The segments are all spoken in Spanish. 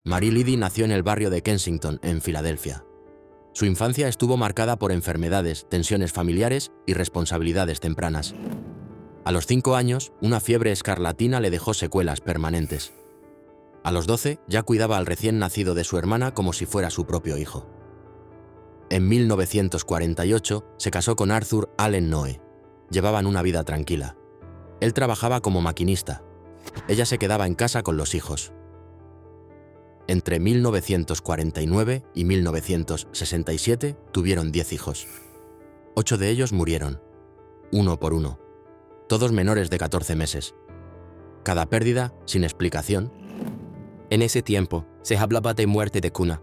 Marie Liddy nació en el barrio de Kensington, en Filadelfia. Su infancia estuvo marcada por enfermedades, tensiones familiares y responsabilidades tempranas. A los 5 años, una fiebre escarlatina le dejó secuelas permanentes. A los 12, ya cuidaba al recién nacido de su hermana como si fuera su propio hijo. En 1948, se casó con Arthur Allen Noe. Llevaban una vida tranquila. Él trabajaba como maquinista. Ella se quedaba en casa con los hijos. Entre 1949 y 1967 tuvieron 10 hijos. 8 de ellos murieron, uno por uno, todos menores de 14 meses. Cada pérdida sin explicación. En ese tiempo se hablaba de muerte de cuna,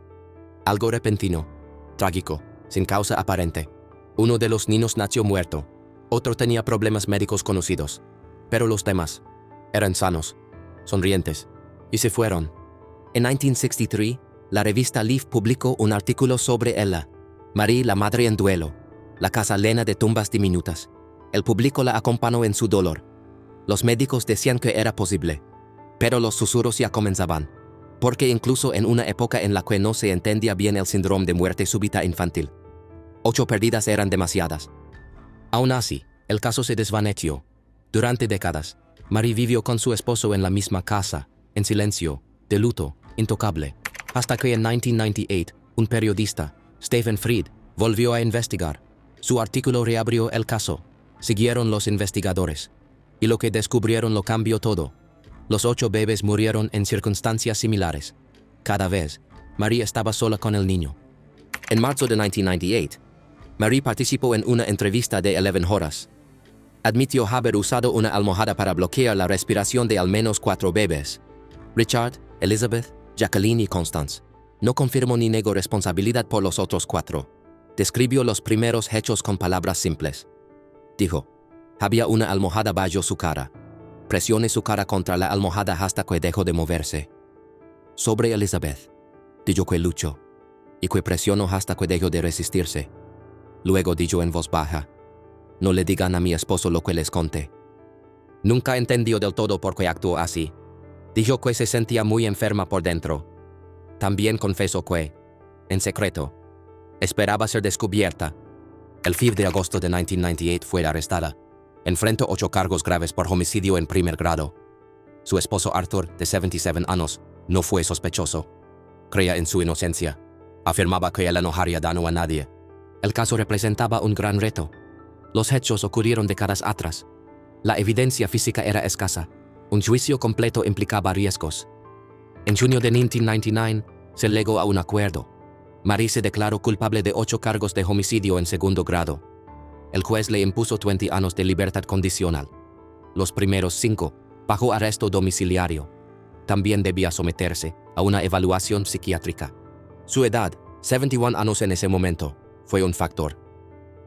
algo repentino, trágico, sin causa aparente. Uno de los niños nació muerto, otro tenía problemas médicos conocidos, pero los demás eran sanos, sonrientes, y se fueron. En 1963, la revista Leaf publicó un artículo sobre ella, Marie la madre en duelo, la casa llena de tumbas diminutas. El público la acompañó en su dolor. Los médicos decían que era posible, pero los susurros ya comenzaban, porque incluso en una época en la que no se entendía bien el síndrome de muerte súbita infantil, 8 pérdidas eran demasiadas. Aún así, el caso se desvaneció. Durante décadas, Marie vivió con su esposo en la misma casa, en silencio, de luto, intocable, hasta que en 1998, un periodista, Stephen Fried, volvió a investigar. Su artículo reabrió el caso. Siguieron los investigadores. Y lo que descubrieron lo cambió todo. Los 8 bebés murieron en circunstancias similares. Cada vez, Marie estaba sola con el niño. En marzo de 1998, Marie participó en una entrevista de 11 horas. Admitió haber usado una almohada para bloquear la respiración de al menos 4 bebés. Richard, Elizabeth, Jacqueline y Constance. No confirmó ni negó responsabilidad por los otros 4. Describió los primeros hechos con palabras simples. Dijo, había una almohada bajo su cara. Presioné su cara contra la almohada hasta que dejó de moverse. Sobre Elizabeth, dijo que luchó, y que presionó hasta que dejó de resistirse. Luego dijo en voz baja, no le digan a mi esposo lo que les conté. Nunca entendió del todo por qué actuó así. Dijo que se sentía muy enferma por dentro. También confesó que, en secreto, esperaba ser descubierta. El 5 de agosto de 1998 fue arrestada. Enfrentó 8 cargos graves por homicidio en primer grado. Su esposo Arthur, de 77 años, no fue sospechoso. Creía en su inocencia. Afirmaba que él no haría daño a nadie. El caso representaba un gran reto. Los hechos ocurrieron décadas atrás. La evidencia física era escasa. Un juicio completo implicaba riesgos. En junio de 1999, se llegó a un acuerdo. Marie se declaró culpable de 8 cargos de homicidio en segundo grado. El juez le impuso 20 años de libertad condicional. Los primeros 5, bajo arresto domiciliario. También debía someterse a una evaluación psiquiátrica. Su edad, 71 años en ese momento, fue un factor.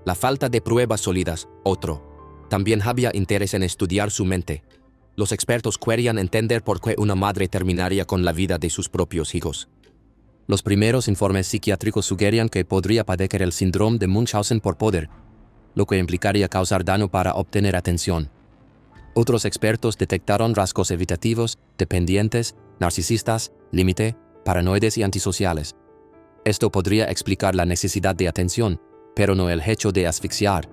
La falta de pruebas sólidas, otro. También había interés en estudiar su mente. Los expertos querían entender por qué una madre terminaría con la vida de sus propios hijos. Los primeros informes psiquiátricos sugerían que podría padecer el síndrome de Munchausen por poder, lo que implicaría causar daño para obtener atención. Otros expertos detectaron rasgos evitativos, dependientes, narcisistas, límite, paranoides y antisociales. Esto podría explicar la necesidad de atención, pero no el hecho de asfixiar.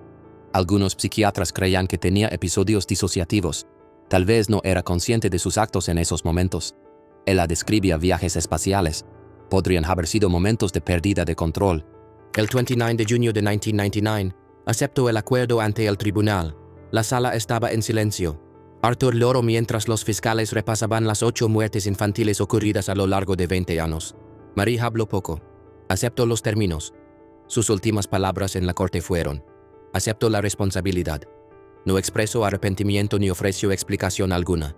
Algunos psiquiatras creían que tenía episodios disociativos. Tal vez no era consciente de sus actos en esos momentos. Ella describía viajes espaciales. Podrían haber sido momentos de pérdida de control. El 29 de junio de 1999, aceptó el acuerdo ante el tribunal. La sala estaba en silencio. Arthur lloró mientras los fiscales repasaban las 8 muertes infantiles ocurridas a lo largo de 20 años. Marie habló poco. Aceptó los términos. Sus últimas palabras en la corte fueron: acepto la responsabilidad. No expresó arrepentimiento ni ofreció explicación alguna.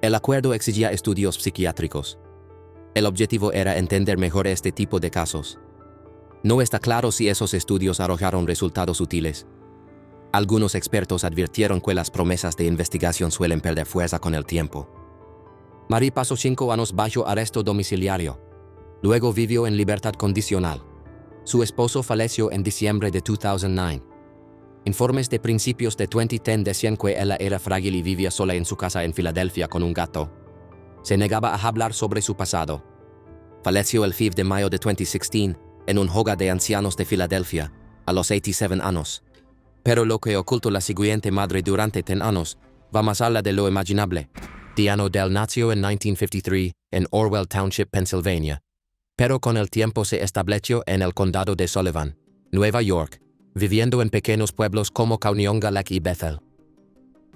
El acuerdo exigía estudios psiquiátricos. El objetivo era entender mejor este tipo de casos. No está claro si esos estudios arrojaron resultados útiles. Algunos expertos advirtieron que las promesas de investigación suelen perder fuerza con el tiempo. Marie pasó 5 años bajo arresto domiciliario. Luego vivió en libertad condicional. Su esposo falleció en diciembre de 2009. Informes de principios de 2010 decían que ella era frágil y vivía sola en su casa en Filadelfia con un gato. Se negaba a hablar sobre su pasado. Falleció el 5 de mayo de 2016 en un hogar de ancianos de Filadelfia, a los 87 años. Pero lo que ocultó la siguiente madre durante 10 años va más allá de lo imaginable. Diana Odell nació en 1953 en Orwell Township, Pennsylvania, pero con el tiempo se estableció en el condado de Sullivan, Nueva York, viviendo en pequeños pueblos como Kauniongalek y Bethel.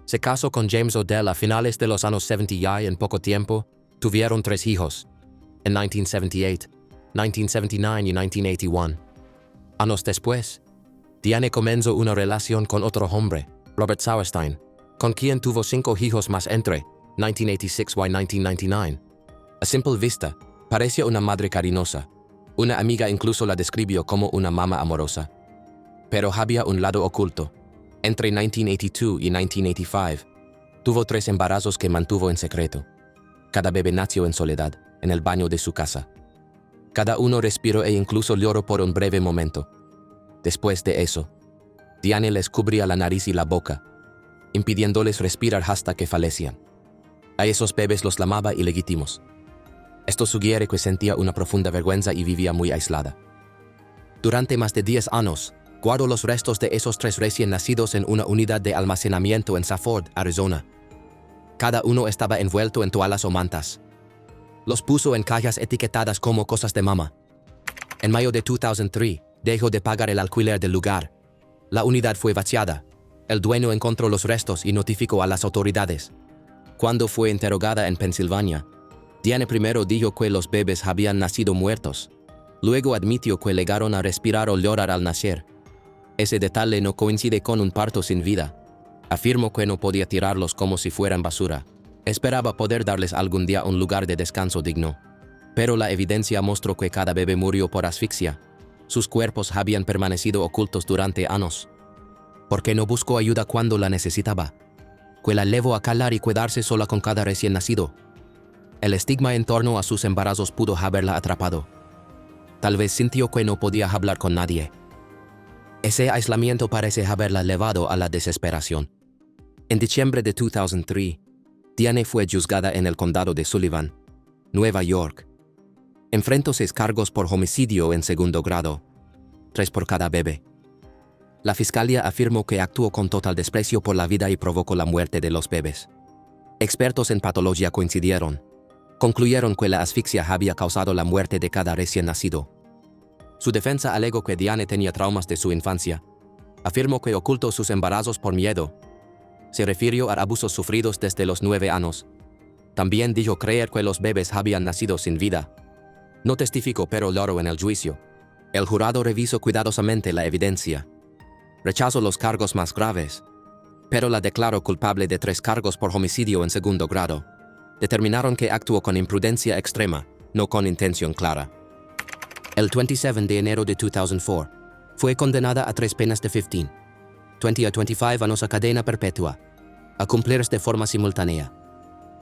Se casó con James Odell a finales de los años 70 y en poco tiempo tuvieron 3 hijos, en 1978, 1979 y 1981. Años después, Diane comenzó una relación con otro hombre, Robert Sauerstein, con quien tuvo 5 hijos más entre 1986 y 1999. A simple vista, parecía una madre cariñosa. Una amiga incluso la describió como una mamá amorosa. Pero había un lado oculto. Entre 1982 y 1985, tuvo 3 embarazos que mantuvo en secreto. Cada bebé nació en soledad, en el baño de su casa. Cada uno respiró e incluso lloró por un breve momento. Después de eso, Diane les cubría la nariz y la boca, impidiéndoles respirar hasta que fallecían. A esos bebés los llamaba ilegítimos. Esto sugiere que sentía una profunda vergüenza y vivía muy aislada. Durante más de 10 años, guardó los restos de esos 3 recién nacidos en una unidad de almacenamiento en Safford, Arizona. Cada uno estaba envuelto en toallas o mantas. Los puso en cajas etiquetadas como cosas de mamá. En mayo de 2003, dejó de pagar el alquiler del lugar. La unidad fue vaciada. El dueño encontró los restos y notificó a las autoridades. Cuando fue interrogada en Pensilvania, Diane primero dijo que los bebés habían nacido muertos. Luego admitió que llegaron a respirar o llorar al nacer. Ese detalle no coincide con un parto sin vida. Afirmó que no podía tirarlos como si fueran basura. Esperaba poder darles algún día un lugar de descanso digno. Pero la evidencia mostró que cada bebé murió por asfixia. Sus cuerpos habían permanecido ocultos durante años. ¿Por qué no buscó ayuda cuando la necesitaba? Que la llevó a calar y cuidarse sola con cada recién nacido. El estigma en torno a sus embarazos pudo haberla atrapado. Tal vez sintió que no podía hablar con nadie. Ese aislamiento parece haberla llevado a la desesperación. En diciembre de 2003, Diane fue juzgada en el condado de Sullivan, Nueva York. Enfrentó 6 cargos por homicidio en segundo grado, 3 por cada bebé. La fiscalía afirmó que actuó con total desprecio por la vida y provocó la muerte de los bebés. Expertos en patología coincidieron. Concluyeron que la asfixia había causado la muerte de cada recién nacido. Su defensa alegó que Diane tenía traumas de su infancia. Afirmó que ocultó sus embarazos por miedo. Se refirió a abusos sufridos desde los 9 años. También dijo creer que los bebés habían nacido sin vida. No testificó pero lloró en el juicio. El jurado revisó cuidadosamente la evidencia. Rechazó los cargos más graves, pero la declaró culpable de 3 cargos por homicidio en segundo grado. Determinaron que actuó con imprudencia extrema, no con intención clara. El 27 de enero de 2004, fue condenada a 3 penas de 15, 20 a 25 años a cadena perpetua, a cumplirse de forma simultánea.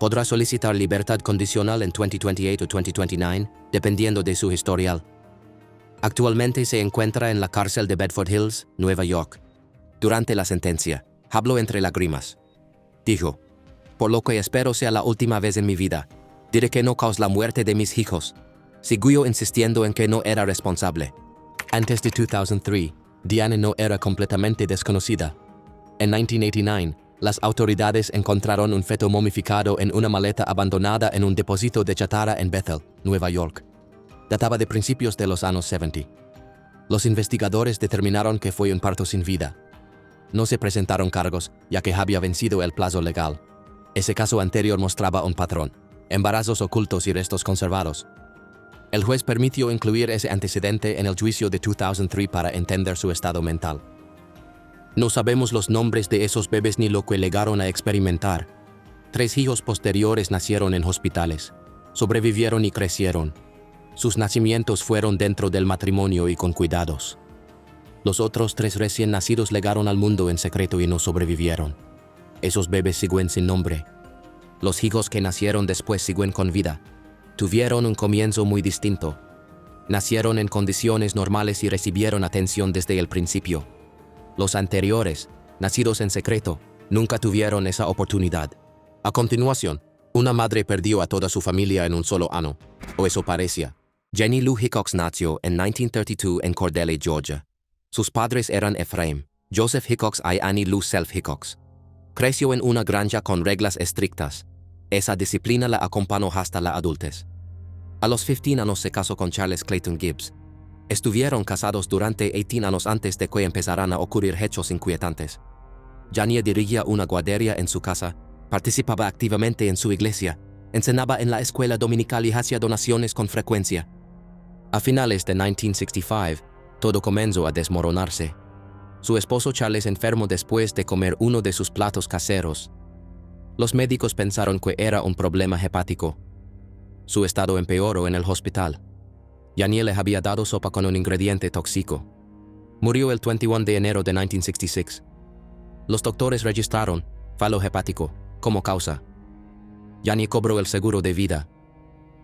Podrá solicitar libertad condicional en 2028 o 2029, dependiendo de su historial. Actualmente se encuentra en la cárcel de Bedford Hills, Nueva York. Durante la sentencia, habló entre lágrimas. Dijo: por lo que espero sea la última vez en mi vida, diré que no causó la muerte de mis hijos. Siguió insistiendo en que no era responsable. Antes de 2003, Diane no era completamente desconocida. En 1989, las autoridades encontraron un feto momificado en una maleta abandonada en un depósito de chatarra en Bethel, Nueva York. Databa de principios de los años 70. Los investigadores determinaron que fue un parto sin vida. No se presentaron cargos, ya que había vencido el plazo legal. Ese caso anterior mostraba un patrón: embarazos ocultos y restos conservados. El juez permitió incluir ese antecedente en el juicio de 2003 para entender su estado mental. No sabemos los nombres de esos bebés ni lo que llegaron a experimentar. 3 hijos posteriores nacieron en hospitales. Sobrevivieron y crecieron. Sus nacimientos fueron dentro del matrimonio y con cuidados. Los otros 3 recién nacidos llegaron al mundo en secreto y no sobrevivieron. Esos bebés siguen sin nombre. Los hijos que nacieron después siguen con vida. Tuvieron un comienzo muy distinto. Nacieron en condiciones normales y recibieron atención desde el principio. Los anteriores, nacidos en secreto, nunca tuvieron esa oportunidad. A continuación, una madre perdió a toda su familia en un solo año, o eso parecía. Jenny Lou Hickox nació en 1932 en Cordele, Georgia. Sus padres eran Ephraim, Joseph Hickox y Annie Lou Self Hickox. Creció en una granja con reglas estrictas. Esa disciplina la acompañó hasta la adultez. A los 15 años se casó con Charles Clayton Gibbs. Estuvieron casados durante 18 años antes de que empezaran a ocurrir hechos inquietantes. Janie dirigía una guardería en su casa, participaba activamente en su iglesia, enseñaba en la escuela dominical y hacía donaciones con frecuencia. A finales de 1965, todo comenzó a desmoronarse. Su esposo Charles enfermó después de comer uno de sus platos caseros. Los médicos pensaron que era un problema hepático. Su estado empeoró en el hospital. Janie le había dado sopa con un ingrediente tóxico. Murió el 21 de enero de 1966. Los doctores registraron falo hepático como causa. Janie cobró el seguro de vida.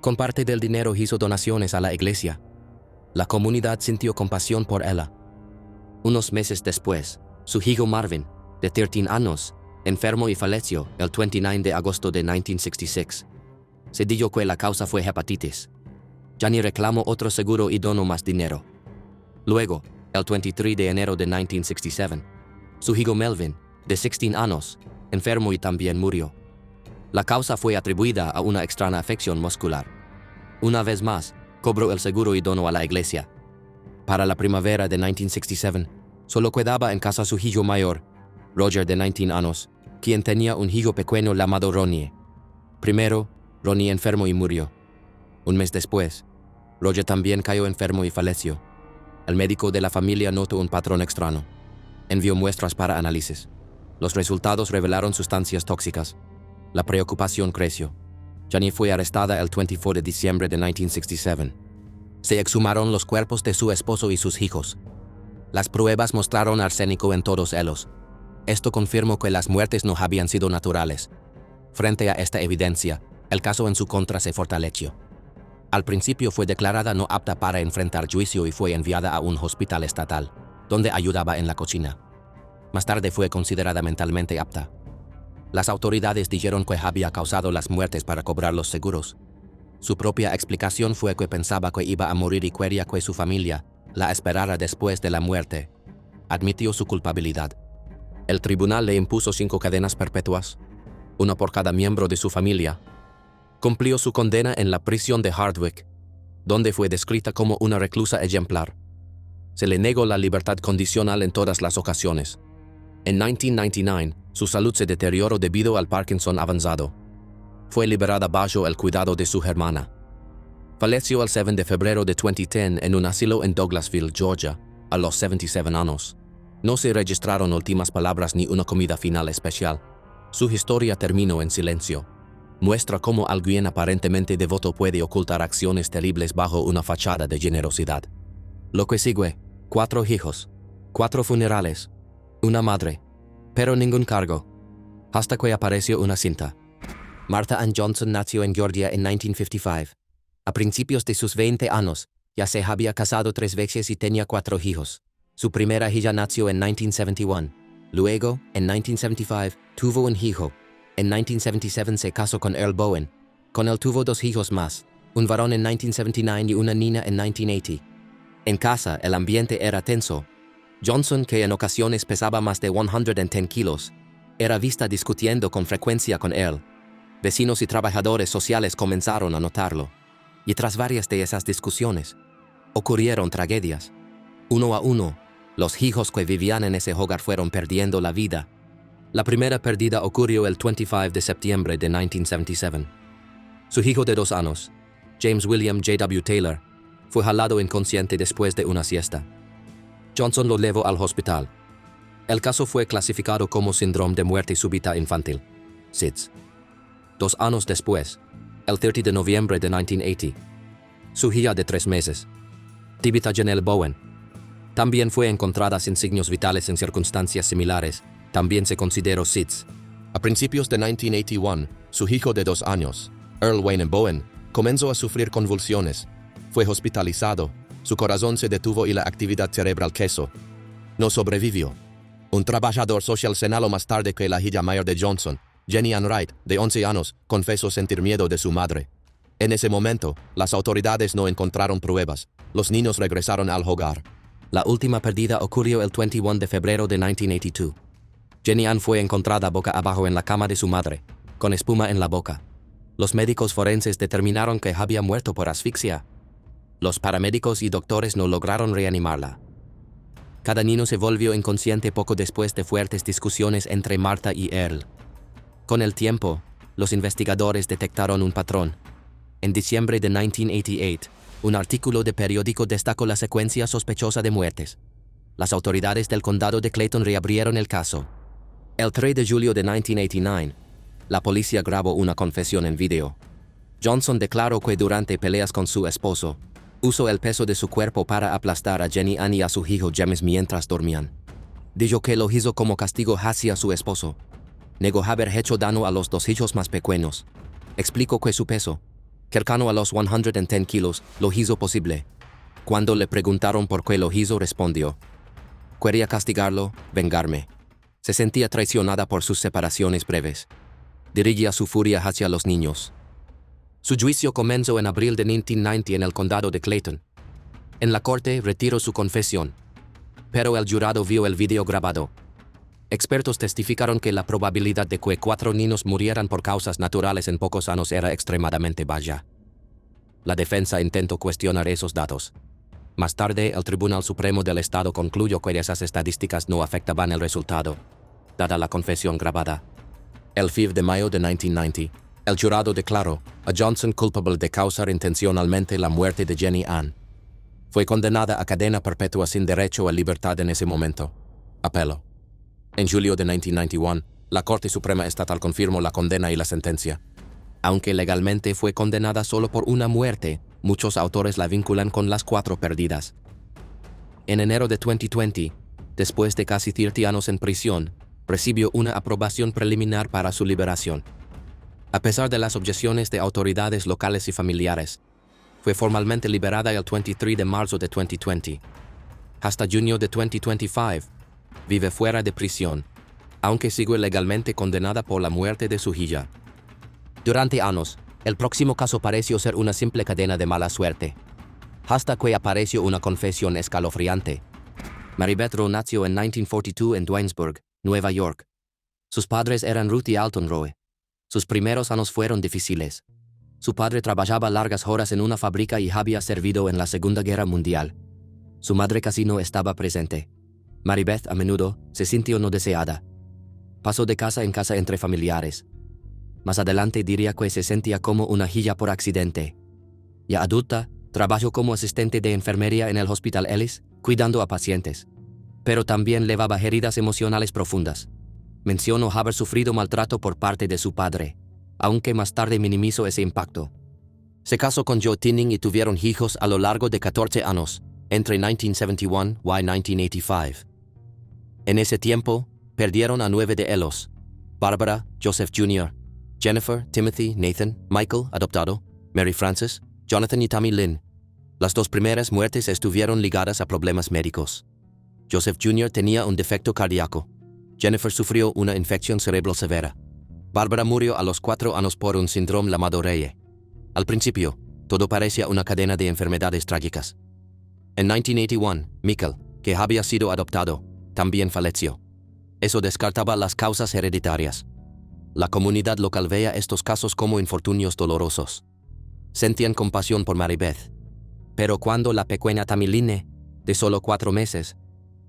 Con parte del dinero hizo donaciones a la iglesia. La comunidad sintió compasión por ella. Unos meses después, su hijo Marvin, de 13 años, enfermó y falleció el 29 de agosto de 1966. Se dijo que la causa fue hepatitis. Janie reclamó otro seguro y donó más dinero. Luego, el 23 de enero de 1967, su hijo Melvin, de 16 años, enfermó y también murió. La causa fue atribuida a una extraña afección muscular. Una vez más, cobró el seguro y donó a la iglesia. Para la primavera de 1967, solo quedaba en casa su hijo mayor, Roger, de 19 años, quien tenía un hijo pequeño llamado Ronnie. Primero, Ronnie enfermó y murió. Un mes después, Roger también cayó enfermo y falleció. El médico de la familia notó un patrón extraño. Envió muestras para análisis. Los resultados revelaron sustancias tóxicas. La preocupación creció. Janie fue arrestada el 24 de diciembre de 1967. Se exhumaron los cuerpos de su esposo y sus hijos. Las pruebas mostraron arsénico en todos ellos. Esto confirmó que las muertes no habían sido naturales. Frente a esta evidencia, el caso en su contra se fortaleció. Al principio fue declarada no apta para enfrentar juicio y fue enviada a un hospital estatal, donde ayudaba en la cocina. Más tarde fue considerada mentalmente apta. Las autoridades dijeron que había causado las muertes para cobrar los seguros. Su propia explicación fue que pensaba que iba a morir y quería que su familia la esperara después de la muerte. Admitió su culpabilidad. El tribunal le impuso 5 cadenas perpetuas, una por cada miembro de su familia. Cumplió su condena en la prisión de Hardwick, donde fue descrita como una reclusa ejemplar. Se le negó la libertad condicional en todas las ocasiones. En 1999, su salud se deterioró debido al Parkinson avanzado. Fue liberada bajo el cuidado de su hermana. Falleció el 7 de febrero de 2010 en un asilo en Douglasville, Georgia, a los 77 años. No se registraron últimas palabras ni una comida final especial. Su historia terminó en silencio. Muestra cómo alguien aparentemente devoto puede ocultar acciones terribles bajo una fachada de generosidad. Lo que sigue: 4 hijos, 4 funerales, una madre, pero ningún cargo. Hasta que apareció una cinta. Martha Ann Johnson nació en Georgia en 1955. A principios de sus 20 años, ya se había casado 3 veces y tenía 4 hijos. Su primera hija nació en 1971. Luego, en 1975, tuvo un hijo. En 1977 se casó con Earl Bowen. Con él tuvo 2 hijos más, un varón en 1979 y una niña en 1980. En casa, el ambiente era tenso. Johnson, que en ocasiones pesaba más de 110 kilos, era vista discutiendo con frecuencia con él. Vecinos y trabajadores sociales comenzaron a notarlo. Y tras varias de esas discusiones, ocurrieron tragedias. Uno a uno, los hijos que vivían en ese hogar fueron perdiendo la vida. La primera pérdida ocurrió el 25 de septiembre de 1977. Su hijo de 2 años, James William J.W. Taylor, fue jalado inconsciente después de una siesta. Johnson lo llevó al hospital. El caso fue clasificado como síndrome de muerte súbita infantil, SIDS. 2 años después, el 30 de noviembre de 1980, su hija de 3 meses, Tabitha Janelle Bowen, también fue encontrada sin signos vitales en circunstancias similares. También se consideró SIDS. A principios de 1981, su hijo de 2 años, Earl Wayne Bowen, comenzó a sufrir convulsiones. Fue hospitalizado, su corazón se detuvo y la actividad cerebral cesó. No sobrevivió. Un trabajador social señaló más tarde que la hija mayor de Johnson, Jenny Ann Wright, de 11 años, confesó sentir miedo de su madre. En ese momento, las autoridades no encontraron pruebas. Los niños regresaron al hogar. La última pérdida ocurrió el 21 de febrero de 1982. Jenny Ann fue encontrada boca abajo en la cama de su madre, con espuma en la boca. Los médicos forenses determinaron que había muerto por asfixia. Los paramédicos y doctores no lograron reanimarla. Cada niño se volvió inconsciente poco después de fuertes discusiones entre Martha y Earl. Con el tiempo, los investigadores detectaron un patrón. En diciembre de 1988, un artículo de periódico destacó la secuencia sospechosa de muertes. Las autoridades del condado de Clayton reabrieron el caso. El 3 de julio de 1989, la policía grabó una confesión en video. Johnson declaró que durante peleas con su esposo, usó el peso de su cuerpo para aplastar a Jenny Ann y a su hijo James mientras dormían. Dijo que lo hizo como castigo hacia su esposo. Negó haber hecho daño a los dos hijos más pequeños. Explicó que su peso, cercano a los 110 kilos, lo hizo posible. Cuando le preguntaron por qué lo hizo, respondió: quería castigarlo, vengarme. Se sentía traicionada por sus separaciones breves. Dirigía su furia hacia los niños. Su juicio comenzó en abril de 1990 en el condado de Clayton. En la corte retiró su confesión, pero el jurado vio el video grabado. Expertos testificaron que la probabilidad de que 4 niños murieran por causas naturales en pocos años era extremadamente baja. La defensa intentó cuestionar esos datos. Más tarde, el Tribunal Supremo del Estado concluyó que esas estadísticas no afectaban el resultado, dada la confesión grabada. El 5 de mayo de 1990, el jurado declaró a Johnson culpable de causar intencionalmente la muerte de Jenny Ann. Fue condenada a cadena perpetua sin derecho a libertad en ese momento. Apeló. En julio de 1991, la Corte Suprema Estatal confirmó la condena y la sentencia. Aunque legalmente fue condenada solo por una muerte, muchos autores la vinculan con las 4 perdidas. En enero de 2020, después de casi 30 años en prisión, recibió una aprobación preliminar para su liberación. A pesar de las objeciones de autoridades locales y familiares, fue formalmente liberada el 23 de marzo de 2020. Hasta junio de 2025, vive fuera de prisión, aunque sigue legalmente condenada por la muerte de su hija. Durante años, el próximo caso pareció ser una simple cadena de mala suerte, hasta que apareció una confesión escalofriante. Mary Beth Rowe nació en 1942 en Duanesburg, Nueva York. Sus padres eran Ruth y Alton Rowe. Sus primeros años fueron difíciles. Su padre trabajaba largas horas en una fábrica y había servido en la Segunda Guerra Mundial. Su madre casi no estaba presente. Mary Beth a menudo se sintió no deseada. Pasó de casa en casa entre familiares. Más adelante diría que se sentía como una hija por accidente. Ya adulta, trabajó como asistente de enfermería en el Hospital Ellis, cuidando a pacientes. Pero también llevaba heridas emocionales profundas. Mencionó haber sufrido maltrato por parte de su padre, aunque más tarde minimizó ese impacto. Se casó con Joe Tinning y tuvieron hijos a lo largo de 14 años, entre 1971 y 1985. En ese tiempo, perdieron a 9 de ellos: Barbara, Joseph Jr., Jennifer, Timothy, Nathan, Michael, adoptado, Mary Frances, Jonathan y Tammy Lynn. Las 2 primeras muertes estuvieron ligadas a problemas médicos. Joseph Jr. tenía un defecto cardíaco. Jennifer sufrió una infección cerebral severa. Barbara murió a los 4 años por un síndrome llamado Reye. Al principio, todo parecía una cadena de enfermedades trágicas. En 1981, Michael, que había sido adoptado, también falleció. Eso descartaba las causas hereditarias. La comunidad local veía estos casos como infortunios dolorosos. Sentían compasión por Mary Beth. Pero cuando la pequeña Tammy Lynn, de solo 4 meses,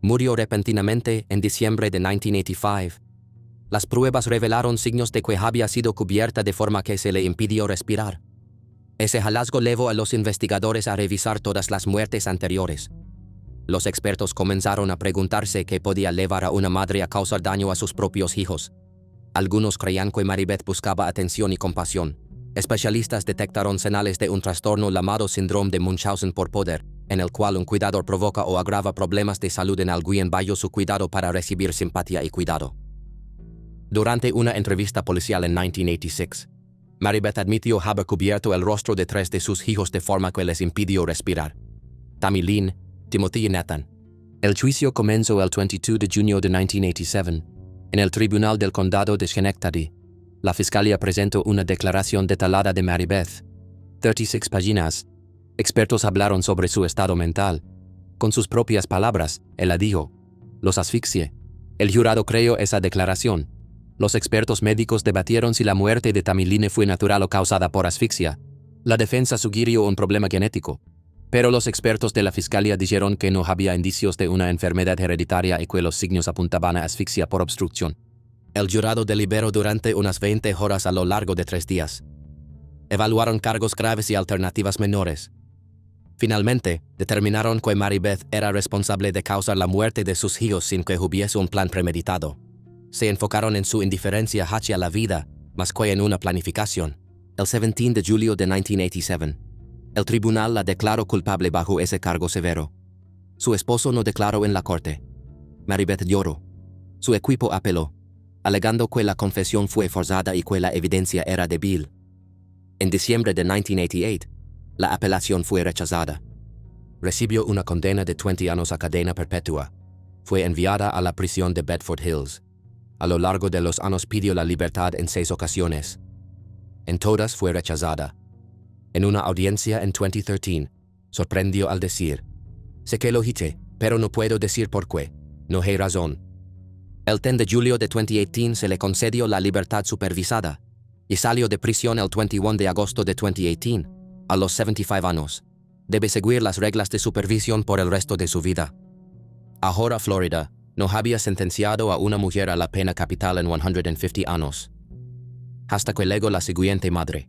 murió repentinamente en diciembre de 1985, las pruebas revelaron signos de que había sido cubierta de forma que se le impidió respirar. Ese hallazgo llevó a los investigadores a revisar todas las muertes anteriores. Los expertos comenzaron a preguntarse qué podía llevar a una madre a causar daño a sus propios hijos. Algunos creían que Mary Beth buscaba atención y compasión. Especialistas detectaron señales de un trastorno llamado síndrome de Munchausen por poder, en el cual un cuidador provoca o agrava problemas de salud en alguien bajo su cuidado para recibir simpatía y cuidado. Durante una entrevista policial en 1986, Mary Beth admitió haber cubierto el rostro de 3 de sus hijos de forma que les impidió respirar: Tammy Lynn, Timothy y Nathan. El juicio comenzó el 22 de junio de 1987 en el Tribunal del Condado de Schenectady. La fiscalía presentó una declaración detallada de Mary Beth. 36 páginas. Expertos hablaron sobre su estado mental. Con sus propias palabras, ella dijo: los asfixié. El jurado creyó esa declaración. Los expertos médicos debatieron si la muerte de Tamiline fue natural o causada por asfixia. La defensa sugirió un problema genético, pero los expertos de la fiscalía dijeron que no había indicios de una enfermedad hereditaria y que los signos apuntaban a asfixia por obstrucción. El jurado deliberó durante unas 20 horas a lo largo de 3 días. Evaluaron cargos graves y alternativas menores. Finalmente, determinaron que Mary Beth era responsable de causar la muerte de sus hijos sin que hubiese un plan premeditado. Se enfocaron en su indiferencia hacia la vida, más que en una planificación. El 17 de julio de 1987, el tribunal la declaró culpable bajo ese cargo severo. Su esposo no declaró en la corte. Mary Beth lloró. Su equipo apeló, alegando que la confesión fue forzada y que la evidencia era débil. En diciembre de 1988, la apelación fue rechazada. Recibió una condena de 20 años a cadena perpetua. Fue enviada a la prisión de Bedford Hills. A lo largo de los años pidió la libertad en 6 ocasiones. En todas fue rechazada. En una audiencia en 2013, sorprendió al decir: sé que lo hice, pero no puedo decir por qué. No hay razón. El 10 de julio de 2018 se le concedió la libertad supervisada y salió de prisión el 21 de agosto de 2018, a los 75 años. Debe seguir las reglas de supervisión por el resto de su vida. Ahora Florida no había sentenciado a una mujer a la pena capital en 150 años. Hasta que llegó la siguiente madre.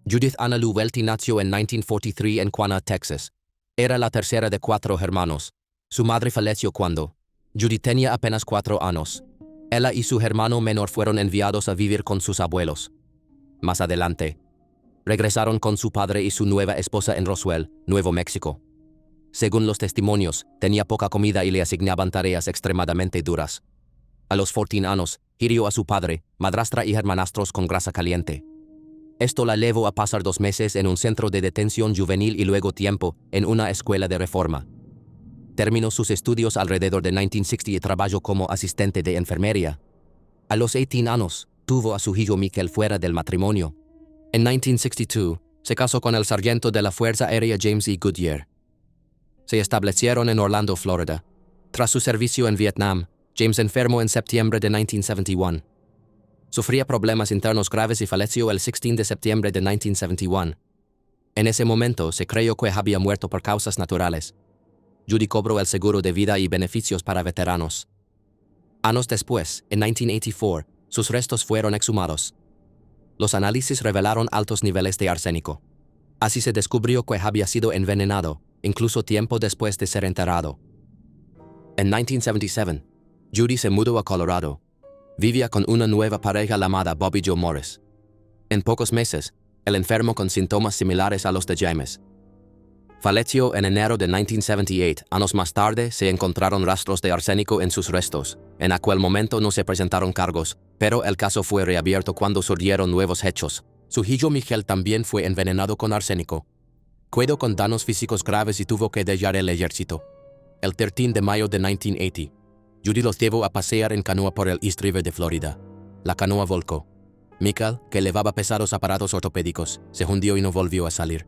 Judith Anna Lou Welty nació en 1943 en Quanah, Texas. Era la tercera de 4 hermanos. Su madre falleció cuando Judith tenía apenas 4 años. Ella y su hermano menor fueron enviados a vivir con sus abuelos. Más adelante, regresaron con su padre y su nueva esposa en Roswell, Nuevo México. Según los testimonios, tenía poca comida y le asignaban tareas extremadamente duras. A los 14 años, hirió a su padre, madrastra y hermanastros con grasa caliente. Esto la llevó a pasar 2 meses en un centro de detención juvenil y luego tiempo en una escuela de reforma. Terminó sus estudios alrededor de 1960 y trabajó como asistente de enfermería. A los 18 años, tuvo a su hijo Michael fuera del matrimonio. En 1962, se casó con el sargento de la Fuerza Aérea James E. Goodyear. Se establecieron en Orlando, Florida. Tras su servicio en Vietnam, James enfermó en septiembre de 1971. Sufría problemas internos graves y falleció el 16 de septiembre de 1971. En ese momento se creyó que había muerto por causas naturales. Judy cobró el seguro de vida y beneficios para veteranos. Años después, en 1984, sus restos fueron exhumados. Los análisis revelaron altos niveles de arsénico. Así se descubrió que había sido envenenado, incluso tiempo después de ser enterrado. En 1977, Judy se mudó a Colorado. Vivía con una nueva pareja llamada Bobby Joe Morris. En pocos meses, el enfermo con síntomas similares a los de James. Falleció en enero de 1978. Años más tarde se encontraron rastros de arsénico en sus restos. En aquel momento no se presentaron cargos, pero el caso fue reabierto cuando surgieron nuevos hechos. Su hijo Michael también fue envenenado con arsénico. Quedó con daños físicos graves y tuvo que dejar el ejército. El 13 de mayo de 1980, Judy los llevó a pasear en canoa por el East River de Florida. La canoa volcó. Michael, que llevaba pesados aparatos ortopédicos, se hundió y no volvió a salir.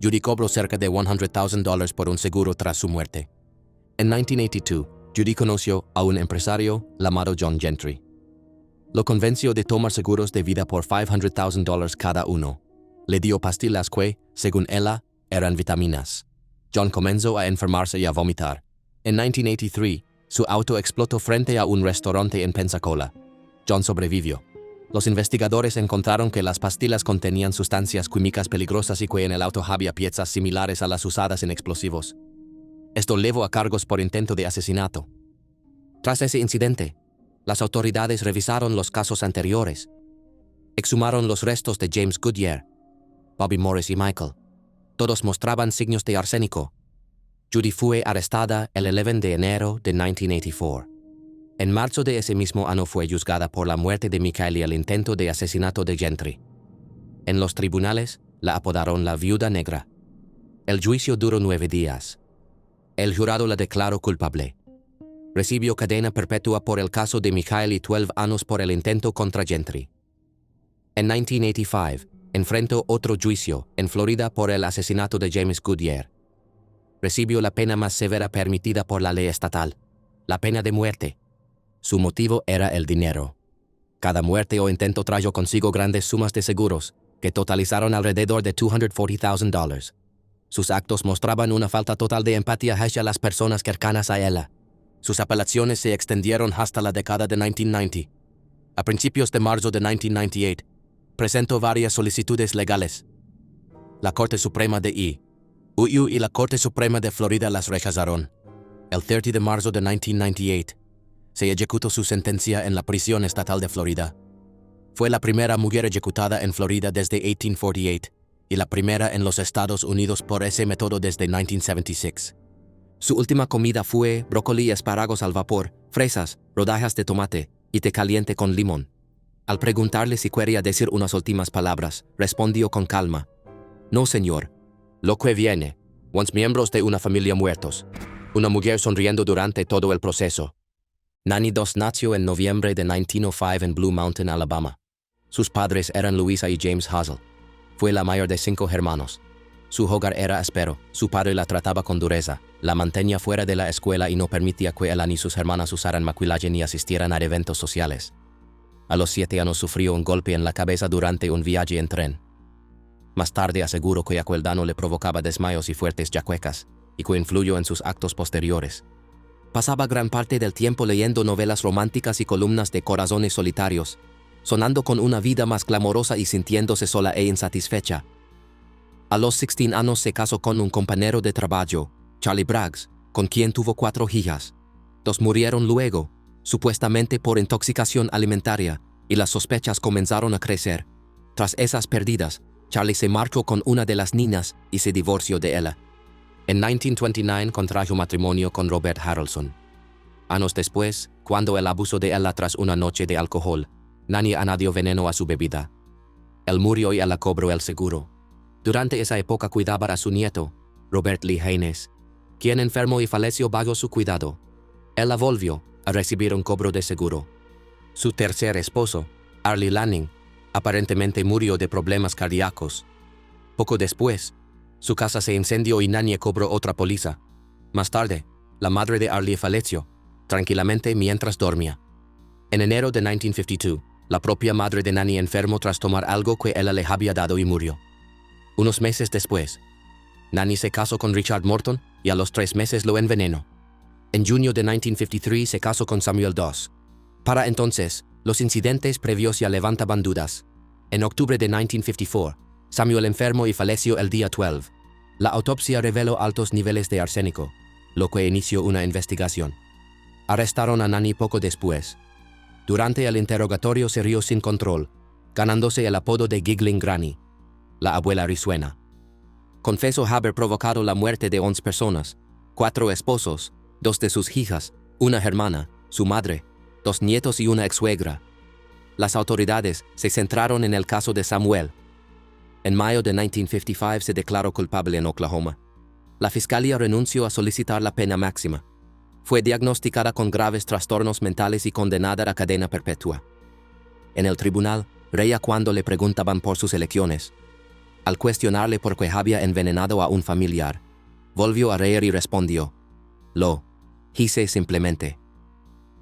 Judy cobró cerca de $100,000 por un seguro tras su muerte. En 1982, Judy conoció a un empresario llamado John Gentry. Lo convenció de tomar seguros de vida por $500,000 cada uno. Le dio pastillas que, según ella, eran vitaminas. John comenzó a enfermarse y a vomitar. En 1983, su auto explotó frente a un restaurante en Pensacola. John sobrevivió. Los investigadores encontraron que las pastillas contenían sustancias químicas peligrosas y que en el auto había piezas similares a las usadas en explosivos. Esto llevó a cargos por intento de asesinato. Tras ese incidente, las autoridades revisaron los casos anteriores. Exhumaron los restos de James Goodyear, Bobby Morris y Michael. Todos mostraban signos de arsénico. Judy fue arrestada el 11 de enero de 1984. En marzo de ese mismo año fue juzgada por la muerte de Michael y el intento de asesinato de Gentry. En los tribunales, la apodaron la Viuda Negra. El juicio duró 9 días. El jurado la declaró culpable. Recibió cadena perpetua por el caso de Michael y 12 años por el intento contra Gentry. En 1985, Enfrentó otro juicio en Florida por el asesinato de James Goodyear. Recibió la pena más severa permitida por la ley estatal, la pena de muerte. Su motivo era el dinero. Cada muerte o intento trajo consigo grandes sumas de seguros, que totalizaron alrededor de $240,000. Sus actos mostraban una falta total de empatía hacia las personas cercanas a él. Sus apelaciones se extendieron hasta la década de 1990. A principios de marzo de 1998, presentó varias solicitudes legales. La Corte Suprema de UU y la Corte Suprema de Florida las rechazaron. El 30 de marzo de 1998, se ejecutó su sentencia en la prisión estatal de Florida. Fue la primera mujer ejecutada en Florida desde 1848 y la primera en los Estados Unidos por ese método desde 1976. Su última comida fue brócoli y espárragos al vapor, fresas, rodajas de tomate y té caliente con limón. Al preguntarle si quería decir unas últimas palabras, respondió con calma: «No, señor. Lo que viene, unos miembros de una familia muertos». Una mujer sonriendo durante todo el proceso. Nanny Doss nació en noviembre de 1905 en Blue Mountain, Alabama. Sus padres eran Louisa y James Hazel. Fue la mayor de 5 hermanos. Su hogar era áspero, su padre la trataba con dureza, la mantenía fuera de la escuela y no permitía que ella ni sus hermanas usaran maquillaje ni asistieran a eventos sociales. A los 7 años sufrió un golpe en la cabeza durante un viaje en tren. Más tarde aseguró que aquel daño le provocaba desmayos y fuertes jaquecas, y que influyó en sus actos posteriores. Pasaba gran parte del tiempo leyendo novelas románticas y columnas de corazones solitarios, sonando con una vida más clamorosa y sintiéndose sola e insatisfecha. A los 16 años se casó con un compañero de trabajo, Charlie Braggs, con quien tuvo 4 hijas. 2 murieron luego, supuestamente por intoxicación alimentaria, y las sospechas comenzaron a crecer. Tras esas pérdidas, Charlie se marchó con una de las niñas y se divorció de ella. En 1929 contrajo matrimonio con Robert Harrelson. Años después, cuando él abusó de ella tras una noche de alcohol, Nanny añadió veneno a su bebida. Él murió y ella cobró el seguro. Durante esa época cuidaba a su nieto, Robert Lee Haynes, quien enfermó y falleció bajo su cuidado. Él la volvió a recibir un cobro de seguro. Su tercer esposo, Arlie Lanning, aparentemente murió de problemas cardíacos. Poco después, su casa se incendió y Nanny cobró otra póliza. Más tarde, la madre de Arlie falleció, tranquilamente mientras dormía. En enero de 1952, la propia madre de Nanny enfermó tras tomar algo que ella le había dado y murió. Unos meses después, Nanny se casó con Richard Morton y a los 3 meses lo envenenó. En junio de 1953 se casó con Samuel Doss. Para entonces, los incidentes previos ya levantaban dudas. En octubre de 1954, Samuel enfermó y falleció el día 12. La autopsia reveló altos niveles de arsénico, lo que inició una investigación. Arrestaron a Nanny poco después. Durante el interrogatorio se rió sin control, ganándose el apodo de Giggling Granny, la abuela risueña. Confesó haber provocado la muerte de 11 personas, 4 esposos, 2 de sus hijas, una hermana, su madre, 2 nietos y una ex-suegra. Las autoridades se centraron en el caso de Samuel. En mayo de 1955 se declaró culpable en Oklahoma. La fiscalía renunció a solicitar la pena máxima. Fue diagnosticada con graves trastornos mentales y condenada a cadena perpetua. En el tribunal, reía cuando le preguntaban por sus elecciones. Al cuestionarle por qué había envenenado a un familiar, volvió a reír y respondió: «Lo hice simplemente».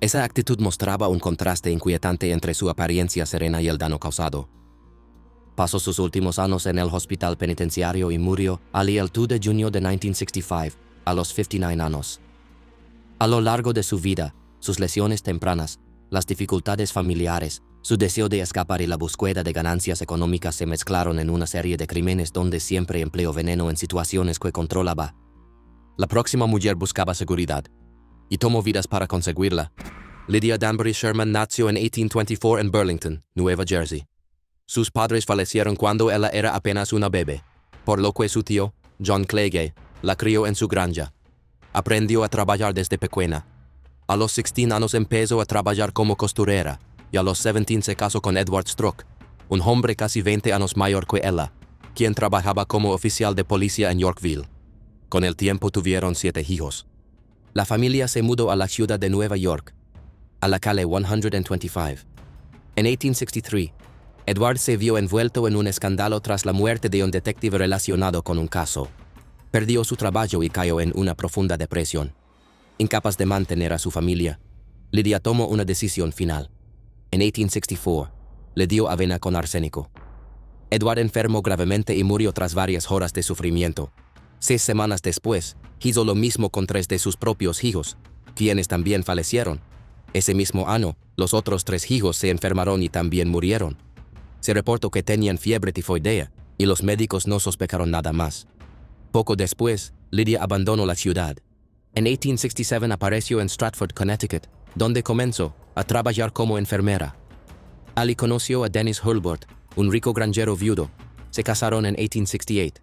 Esa actitud mostraba un contraste inquietante entre su apariencia serena y el daño causado. Pasó sus últimos años en el hospital penitenciario y murió el 2 de junio de 1965, a los 59 años. A lo largo de su vida, sus lesiones tempranas, las dificultades familiares, su deseo de escapar y la búsqueda de ganancias económicas se mezclaron en una serie de crímenes donde siempre empleó veneno en situaciones que controlaba. La próxima mujer buscaba seguridad, y tomó vidas para conseguirla. Lydia Danbury Sherman nació en 1824 en Burlington, Nueva Jersey. Sus padres fallecieron cuando ella era apenas una bebé, por lo que su tío, John Clagay, la crió en su granja. Aprendió a trabajar desde pequeña. A los 16 años empezó a trabajar como costurera, y a los 17 se casó con Edward Struck, un hombre casi 20 años mayor que ella, quien trabajaba como oficial de policía en Yorkville. Con el tiempo tuvieron 7 hijos. La familia se mudó a la ciudad de Nueva York, a la calle 125. En 1863, Edward se vio envuelto en un escándalo tras la muerte de un detective relacionado con un caso. Perdió su trabajo y cayó en una profunda depresión. Incapaz de mantener a su familia, Lydia tomó una decisión final. En 1864, le dio avena con arsénico. Edward enfermó gravemente y murió tras varias horas de sufrimiento. 6 semanas después, hizo lo mismo con 3 de sus propios hijos, quienes también fallecieron. Ese mismo año, los otros 3 hijos se enfermaron y también murieron. Se reportó que tenían fiebre tifoidea y los médicos no sospecharon nada más. Poco después, Lydia abandonó la ciudad. En 1867 apareció en Stratford, Connecticut, donde comenzó a trabajar como enfermera. Ali conoció a Dennis Hurlburt, un rico granjero viudo. Se casaron en 1868.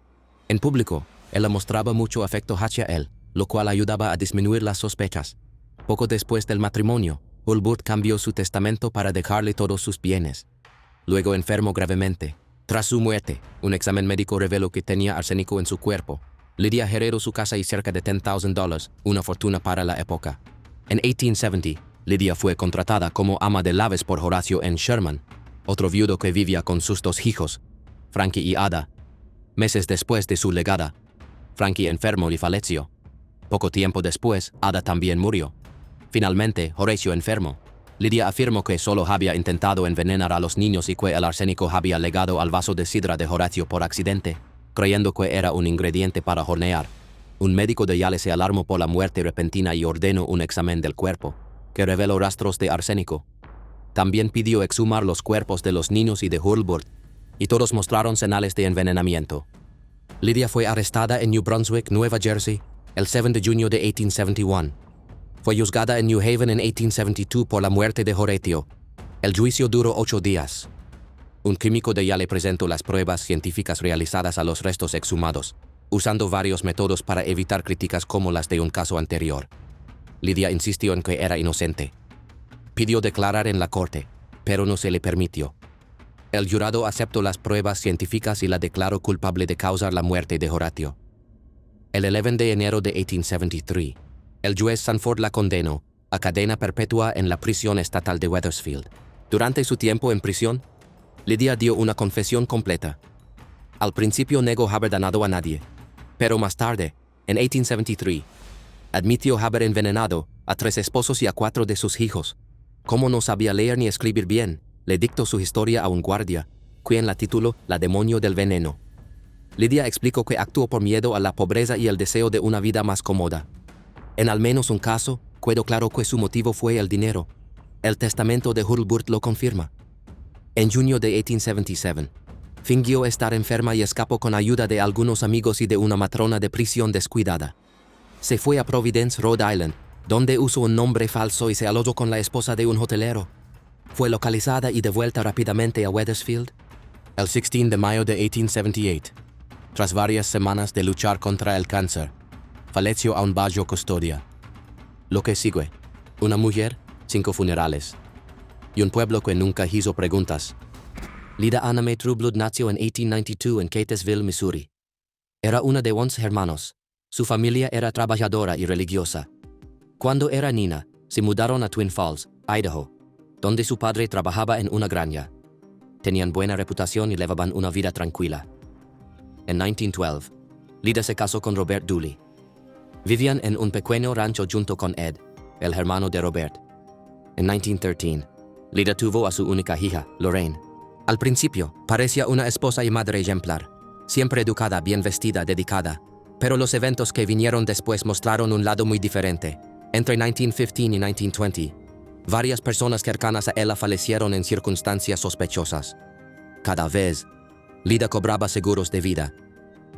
En público, él le mostraba mucho afecto hacia él, lo cual ayudaba a disminuir las sospechas. Poco después del matrimonio, Hurlburt cambió su testamento para dejarle todos sus bienes. Luego enfermó gravemente. Tras su muerte, un examen médico reveló que tenía arsénico en su cuerpo. Lydia heredó su casa y cerca de $10,000, una fortuna para la época. En 1870, Lydia fue contratada como ama de llaves por Horacio N. Sherman, otro viudo que vivía con sus 2 hijos, Frankie y Ada. Meses después de su legada, Frankie enfermó y falleció. Poco tiempo después, Ada también murió. Finalmente, Horacio enfermó. Lydia afirmó que solo había intentado envenenar a los niños y que el arsénico había llegado al vaso de sidra de Horacio por accidente, creyendo que era un ingrediente para hornear. Un médico de Yale se alarmó por la muerte repentina y ordenó un examen del cuerpo, que reveló rastros de arsénico. También pidió exhumar los cuerpos de los niños y de Hurlburt, y todos mostraron señales de envenenamiento. Lydia fue arrestada en New Brunswick, Nueva Jersey, el 7 de junio de 1871. Fue juzgada en New Haven en 1872 por la muerte de Horatio. El juicio duró 8 días. Un químico de Yale presentó las pruebas científicas realizadas a los restos exhumados, usando varios métodos para evitar críticas como las de un caso anterior. Lydia insistió en que era inocente. Pidió declarar en la corte, pero no se le permitió. El jurado aceptó las pruebas científicas y la declaró culpable de causar la muerte de Horatio. El 11 de enero de 1873, el juez Sanford la condenó a cadena perpetua en la prisión estatal de Wethersfield. Durante su tiempo en prisión, Lydia dio una confesión completa. Al principio negó haber dañado a nadie, pero más tarde, en 1873, admitió haber envenenado a 3 esposos y a 4 de sus hijos. Como no sabía leer ni escribir bien, le dictó su historia a un guardia, quien la tituló La demonio del veneno. Lydia explicó que actuó por miedo a la pobreza y el deseo de una vida más cómoda. En al menos un caso, quedó claro que su motivo fue el dinero. El testamento de Hurlburt lo confirma. En junio de 1877, fingió estar enferma y escapó con ayuda de algunos amigos y de una matrona de prisión descuidada. Se fue a Providence, Rhode Island, donde usó un nombre falso y se alojó con la esposa de un hotelero. Fue localizada y devuelta rápidamente a Wethersfield. El 16 de mayo de 1878, tras varias semanas de luchar contra el cáncer, falleció aún bajo custodia. Lo que sigue: una mujer, 5 funerales, y un pueblo que nunca hizo preguntas. Lydia Anna May Trueblood nació en 1892 en Catesville, Missouri. Era una de 11 hermanos. Su familia era trabajadora y religiosa. Cuando era niña, se mudaron a Twin Falls, Idaho, donde su padre trabajaba en una granja. Tenían buena reputación y llevaban una vida tranquila. En 1912, Lydia se casó con Robert Dooley. Vivían en un pequeño rancho junto con Ed, el hermano de Robert. En 1913, Lydia tuvo a su única hija, Lorraine. Al principio, parecía una esposa y madre ejemplar, siempre educada, bien vestida, dedicada. Pero los eventos que vinieron después mostraron un lado muy diferente. Entre 1915 y 1920, varias personas cercanas a ella fallecieron en circunstancias sospechosas. Cada vez, Lydia cobraba seguros de vida.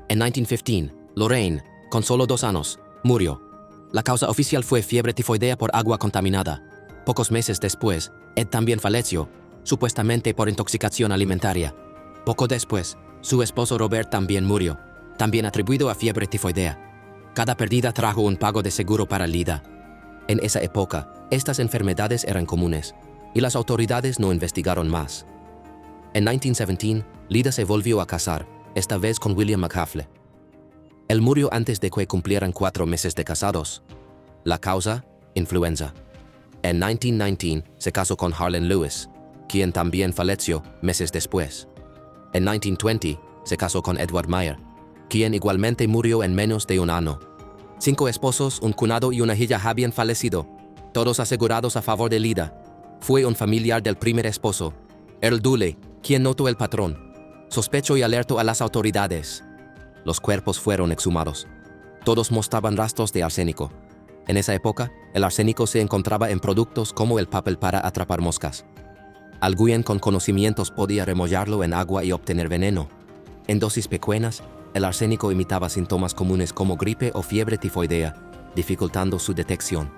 En 1915, Lorraine, con solo 2 años, murió. La causa oficial fue fiebre tifoidea por agua contaminada. Pocos meses después, Ed también falleció, supuestamente por intoxicación alimentaria. Poco después, su esposo Robert también murió, también atribuido a fiebre tifoidea. Cada pérdida trajo un pago de seguro para Lydia. En esa época, estas enfermedades eran comunes, y las autoridades no investigaron más. En 1917, Lydia se volvió a casar, esta vez con William McCaffrey. Él murió antes de que cumplieran 4 meses de casados. La causa: influenza. En 1919, se casó con Harlan Lewis. quien también falleció meses después. En 1920, se casó con Edward Meyer, quien igualmente murió en menos de un año. 5 esposos, un cuñado y una hija habían fallecido, todos asegurados a favor de Lida. Fue un familiar del primer esposo, Earl Dooley, quien notó el patrón. Sospechó y alertó a las autoridades. Los cuerpos fueron exhumados. Todos mostraban rastros de arsénico. En esa época, el arsénico se encontraba en productos como el papel para atrapar moscas. Alguien con conocimientos podía remollarlo en agua y obtener veneno. En dosis pequeñas, el arsénico imitaba síntomas comunes como gripe o fiebre tifoidea, dificultando su detección.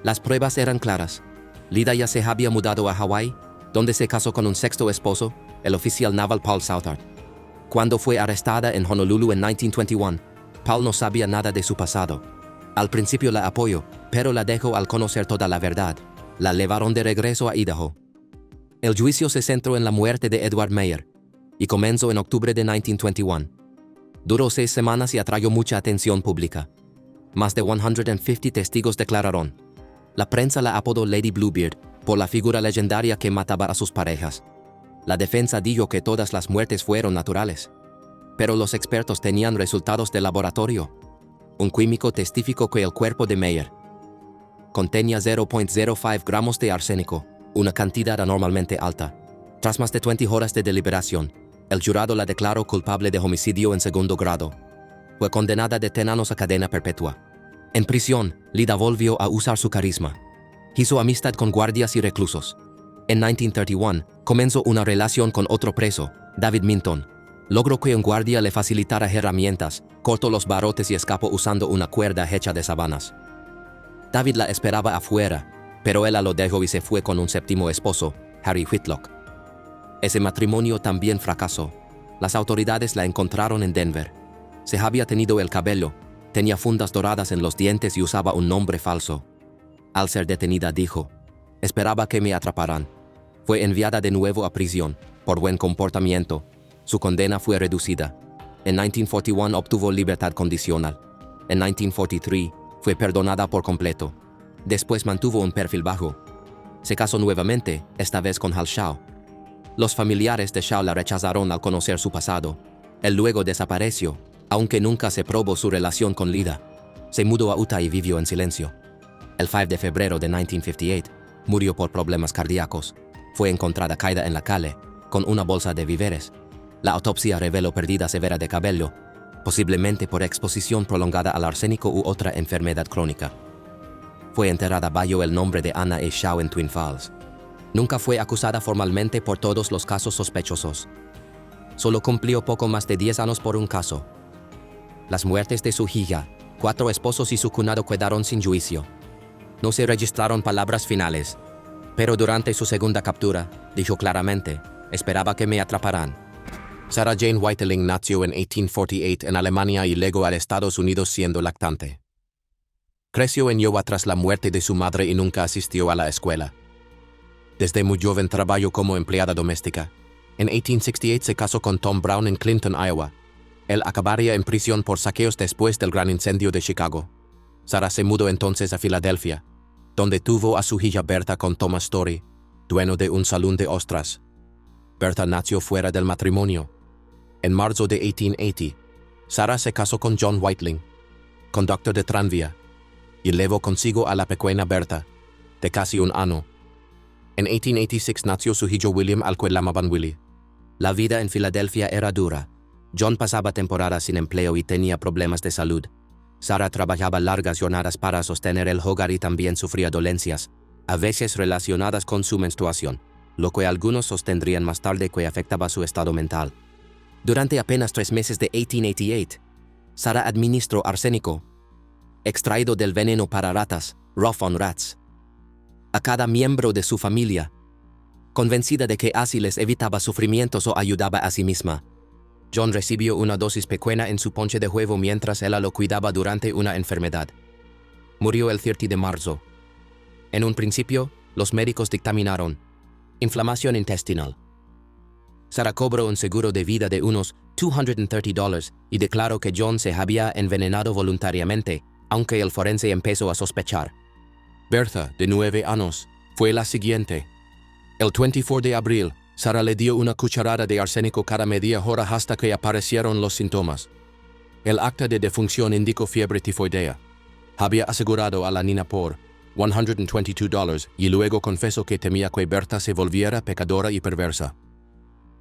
Las pruebas eran claras. Lida ya se había mudado a Hawái, donde se casó con un sexto esposo, el oficial naval Paul Southard. Cuando fue arrestada en Honolulu en 1921, Paul no sabía nada de su pasado. Al principio la apoyó, pero la dejó al conocer toda la verdad. La llevaron de regreso a Idaho. El juicio se centró en la muerte de Edward Meyer y comenzó en octubre de 1921. Duró 6 semanas y atrajo mucha atención pública. Más de 150 testigos declararon. La prensa la apodó Lady Bluebeard por la figura legendaria que mataba a sus parejas. La defensa dijo que todas las muertes fueron naturales. Pero los expertos tenían resultados de laboratorio. Un químico testificó que el cuerpo de Meyer contenía 0.05 gramos de arsénico, una cantidad anormalmente alta. Tras más de 20 horas de deliberación, el jurado la declaró culpable de homicidio en segundo grado. Fue condenada de 10 años a cadena perpetua. En prisión, Lida volvió a usar su carisma. Hizo amistad con guardias y reclusos. En 1931, comenzó una relación con otro preso, David Minton. Logró que un guardia le facilitara herramientas, cortó los barrotes y escapó usando una cuerda hecha de sábanas. David la esperaba afuera, pero él lo dejó y se fue con un séptimo esposo, Harry Whitlock. Ese matrimonio también fracasó. Las autoridades la encontraron en Denver. Se había tenido el cabello, tenía fundas doradas en los dientes y usaba un nombre falso. Al ser detenida dijo, esperaba que me atraparan. Fue enviada de nuevo a prisión, por buen comportamiento. Su condena fue reducida. En 1941 obtuvo libertad condicional. En 1943 fue perdonada por completo. Después mantuvo un perfil bajo. Se casó nuevamente, esta vez con Hal Shaw. Los familiares de Shaw la rechazaron al conocer su pasado. Él luego desapareció, aunque nunca se probó su relación con Lida. Se mudó a Utah y vivió en silencio. El 5 de febrero de 1958, murió por problemas cardíacos. Fue encontrada caída en la calle, con una bolsa de víveres. La autopsia reveló pérdida severa de cabello, posiblemente por exposición prolongada al arsénico u otra enfermedad crónica. Fue enterrada bajo el nombre de Anna E. Shaw en Twin Falls. Nunca fue acusada formalmente por todos los casos sospechosos. Solo cumplió poco más de 10 años por un caso. Las muertes de su hija, 4 esposos y su cuñado quedaron sin juicio. No se registraron palabras finales, pero durante su segunda captura, dijo claramente, esperaba que me atraparan. Sarah Jane Whiteling nació en 1848 en Alemania y luego a Estados Unidos siendo lactante. Creció en Iowa tras la muerte de su madre y nunca asistió a la escuela. Desde muy joven trabajó como empleada doméstica. En 1868 se casó con Tom Brown en Clinton, Iowa. Él acabaría en prisión por saqueos después del gran incendio de Chicago. Sarah se mudó entonces a Filadelfia, donde tuvo a su hija Bertha con Thomas Story, dueño de un salón de ostras. Bertha nació fuera del matrimonio. En marzo de 1880, Sarah se casó con John Whiteling, conductor de tranvía, y llevó consigo a la pequeña Bertha, de casi un año. En 1886 nació su hijo William, al que llamaban Willie. La vida en Filadelfia era dura. John pasaba temporadas sin empleo y tenía problemas de salud. Sarah trabajaba largas jornadas para sostener el hogar y también sufría dolencias, a veces relacionadas con su menstruación, lo que algunos sostendrían más tarde que afectaba su estado mental. Durante apenas 3 meses de 1888, Sarah administró arsénico, extraído del veneno para ratas, Rough on Rats, a cada miembro de su familia, convencida de que así les evitaba sufrimientos o ayudaba a sí misma. John recibió una dosis pequeña en su ponche de huevo mientras ella lo cuidaba durante una enfermedad. Murió el 30 de marzo. En un principio, los médicos dictaminaron inflamación intestinal. Sarah cobró un seguro de vida de unos $230 y declaró que John se había envenenado voluntariamente, aunque el forense empezó a sospechar. Bertha, de 9 años, fue la siguiente. El 24 de abril, Sarah le dio una cucharada de arsénico cada media hora hasta que aparecieron los síntomas. El acta de defunción indicó fiebre tifoidea. Había asegurado a la niña por $122 y luego confesó que temía que Berta se volviera pecadora y perversa.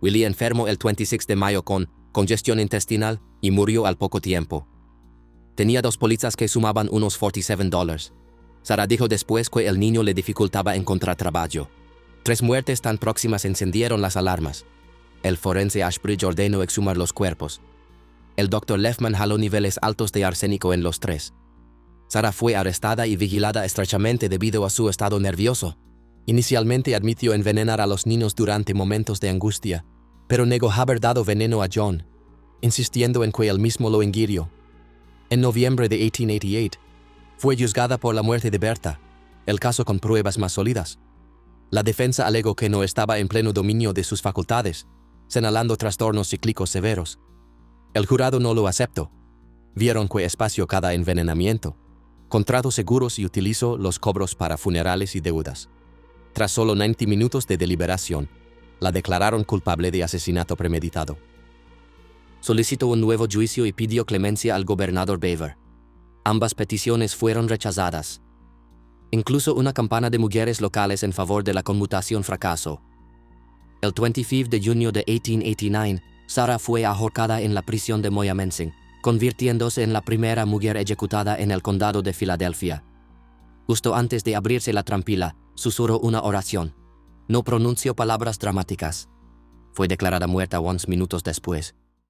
Willie enfermó el 26 de mayo con congestión intestinal y murió al poco tiempo. Tenía 2 pólizas que sumaban unos $47. Sarah dijo después que el niño le dificultaba encontrar trabajo. 3 muertes tan próximas encendieron las alarmas. El forense Ashbridge ordenó exhumar los cuerpos. El Dr. Lefman jaló niveles altos de arsénico en los 3. Sarah fue arrestada y vigilada estrechamente debido a su estado nervioso. Inicialmente admitió envenenar a los niños durante momentos de angustia, pero negó haber dado veneno a John, insistiendo en que él mismo lo ingirió. En noviembre de 1888, fue juzgada por la muerte de Berta, el caso con pruebas más sólidas. La defensa alegó que no estaba en pleno dominio de sus facultades, señalando trastornos cíclicos severos. El jurado no lo aceptó. Vieron que espació cada envenenamiento, contrató seguros y utilizó los cobros para funerales y deudas. Tras solo 90 minutos de deliberación, la declararon culpable de asesinato premeditado. Solicitó un nuevo juicio y pidió clemencia al gobernador Beaver. Ambas peticiones fueron rechazadas. Incluso una campaña de mujeres locales en favor de la conmutación fracasó. El 25 de junio de 1889, Sarah fue ahorcada en la prisión de Moyamensing, convirtiéndose en la primera mujer ejecutada en el condado de Filadelfia. Justo antes de abrirse la trampilla, susurró una oración. No pronunció palabras dramáticas. Fue declarada muerta unos minutos después.